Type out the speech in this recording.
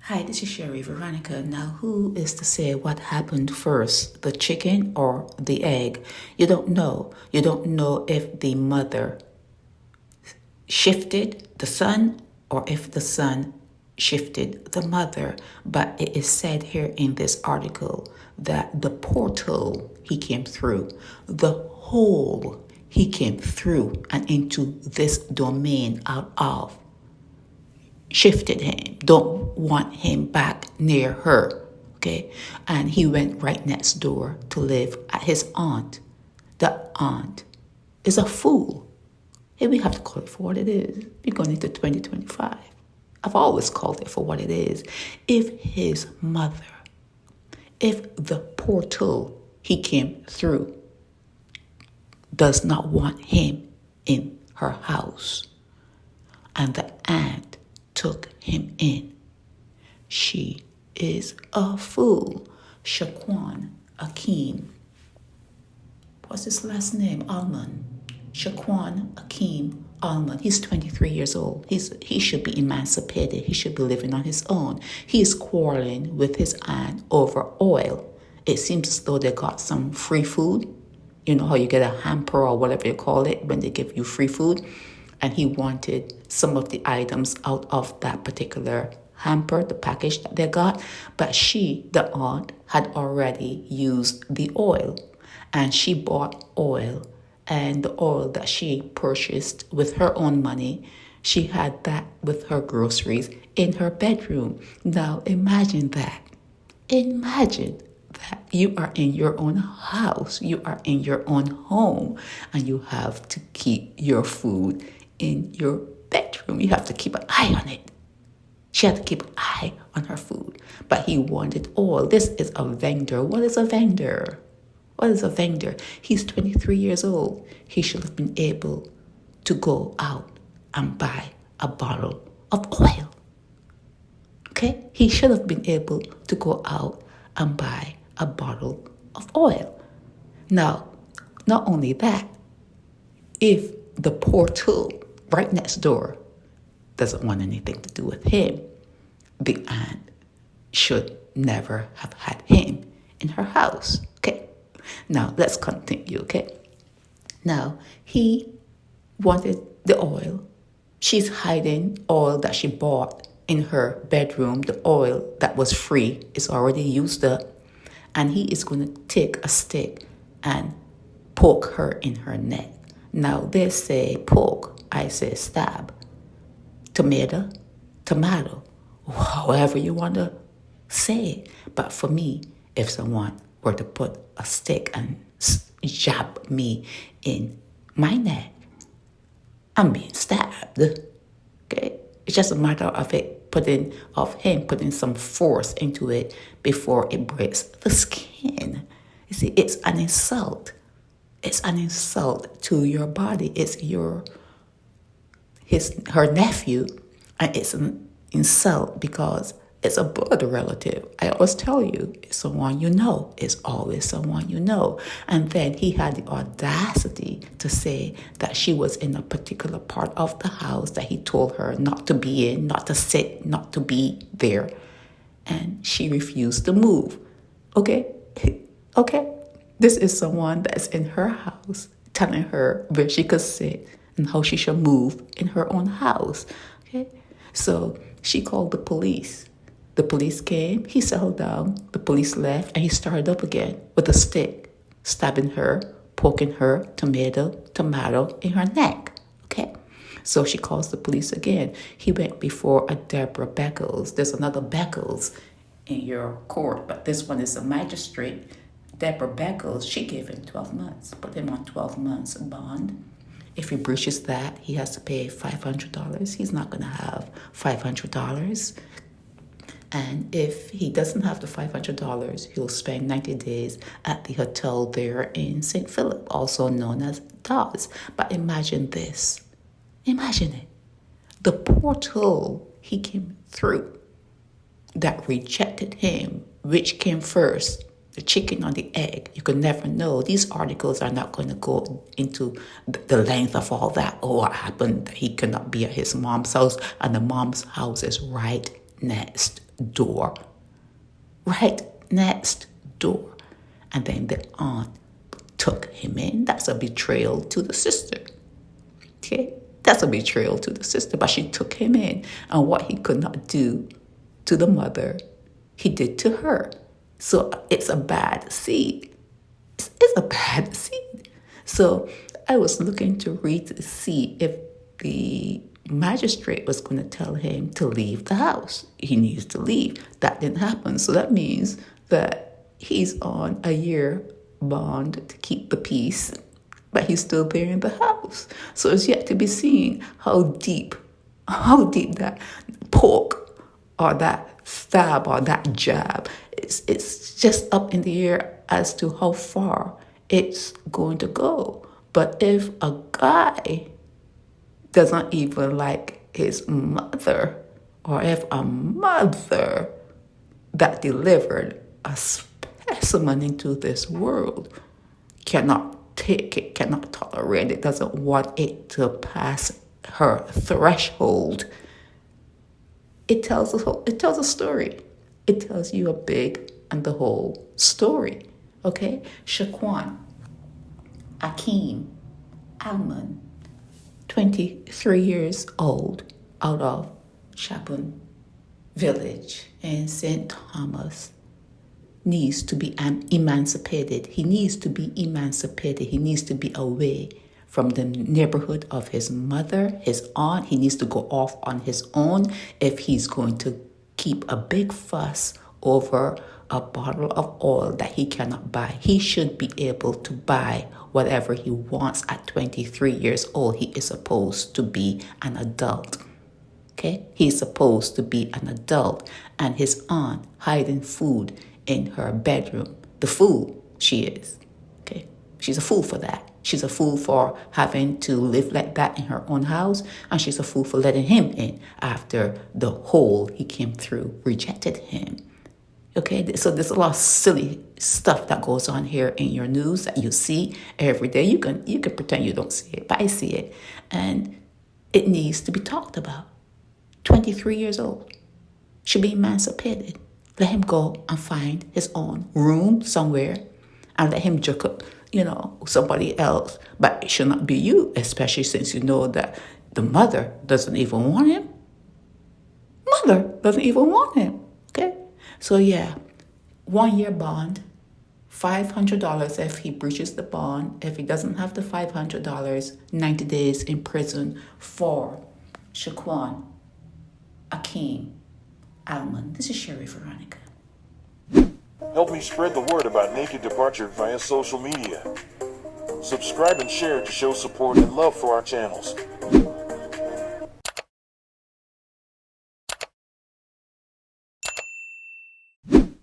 Hi, this is Sherry Veronica. Now, who is to say what happened first, the chicken or the egg? You don't know. You don't know if the mother shifted the son or if the son shifted the mother. But it is said here in this article that the portal he came through, the hole he came through and into this domain out of, shifted him, don't want him back near her, okay? And he went right next door to live at his aunt. The aunt is a fool. Hey, we have to call it for what it is. We're going into 2025. I've always called it for what it is. If his mother, if the portal he came through does not want him in her house, and the aunt took him in, she is a fool. Shaquon Akeem, what's his last name? Allman. Shaquon Akeem Allman. He's 23 years old. He should be emancipated. He should be living on his own. He's quarreling with his aunt over oil. It seems as though they got some free food. You know how you get a hamper or whatever you call it when they give you free food? And he wanted some of the items out of that particular hamper, the package that they got. But she, the aunt, had already used the oil. And she bought oil. And the oil that she purchased with her own money, she had that with her groceries in her bedroom. Now imagine that. Imagine that you are in your own house, you are in your own home, and you have to keep your food in your bedroom. You have to keep an eye on it. She had to keep an eye on her food. But he wanted oil. This is a vendor. What is a vendor? What is a vendor? He's 23 years old. He should have been able to go out and buy a bottle of oil. Okay? He should have been able to go out and buy a bottle of oil. Now, not only that, if the portal right next door doesn't want anything to do with him, the aunt should never have had him in her house. Okay? Now, let's continue, okay? Now, he wanted the oil. She's hiding oil that she bought in her bedroom. The oil that was free is already used up. And he is going to take a stick and poke her in her neck. Now, they say poke, I say stab. Tomato, however you want to say. But for me, if someone were to put a stick and jab me in my neck, I'm being stabbed. Okay? It's just a matter of him putting some force into it before it breaks the skin. You see, it's an insult. It's an insult to your body. It's her nephew, and it's an insult because it's a blood relative. I always tell you, it's someone you know. It's always someone you know. And then he had the audacity to say that she was in a particular part of the house that he told her not to be in, not to sit, not to be there. And she refused to move. Okay? Okay? This is someone that's in her house telling her where she could sit and how she should move in her own house. Okay? So she called the police. The police came, he settled down, the police left, and he started up again with a stick, stabbing her, poking her, tomato in her neck. Okay? So she calls the police again. He went before a Deborah Beckles. There's another Beckles in your court, but this one is a magistrate. Deborah Beckles, she gave him 12 months, put him on 12 months bond. If he breaches that, he has to pay $500. He's not going to have $500. And if he doesn't have the $500, he'll spend 90 days at the hotel there in St. Philip, also known as Dawes. But imagine this. Imagine it. The portal he came through that rejected him, which came first, the chicken or the egg. You could never know. These articles are not going to go into the length of all that. Oh, what happened? He cannot be at his mom's house, and the mom's house is right next door. Right next door. And then the aunt took him in. That's a betrayal to the sister. Okay? That's a betrayal to the sister. But she took him in. And what he could not do to the mother, he did to her. So it's a bad seed. It's a bad seed. So I was looking to read to see if the magistrate was going to tell him to leave the house. He needs to leave. That didn't happen. So that means that he's on a year bond to keep the peace, but he's still there in the house. So it's yet to be seen how deep that poke or that stab or that jab, it's just up in the air as to how far it's going to go. But if a guy doesn't even like his mother, or if a mother that delivered a specimen into this world cannot take it, cannot tolerate it, doesn't want it to pass her threshold, it tells a story. It tells you a big and the whole story. Okay? Shaquon Akeem Allman, 23 years old, out of Shaquon Village in St. Thomas, needs to be emancipated. He needs to be emancipated. He needs to be away from the neighborhood of his mother, his aunt. He needs to go off on his own if he's going to keep a big fuss over a bottle of oil that he cannot buy. He should be able to buy whatever he wants at 23 years old. He is supposed to be an adult. Okay? He's supposed to be an adult. And his aunt hiding food in her bedroom. The fool she is. Okay? She's a fool for that. She's a fool for having to live like that in her own house. And she's a fool for letting him in after the hole he came through rejected him. Okay, so there's a lot of silly stuff that goes on here in your news that you see every day. You can pretend you don't see it, but I see it. And it needs to be talked about. 23 years old. Should be emancipated. Let him go and find his own room somewhere and let him jerk up, somebody else. But it should not be you, especially since you know that the mother doesn't even want him. Mother doesn't even want him. Okay? So yeah, 1 year bond, $500 if he breaches the bond. If he doesn't have the $500, 90 days in prison for Shaquon Akeem Allman. This is Sherry Veronica. Help me spread the word about Naked Departure via social media. Subscribe and share to show support and love for our channels.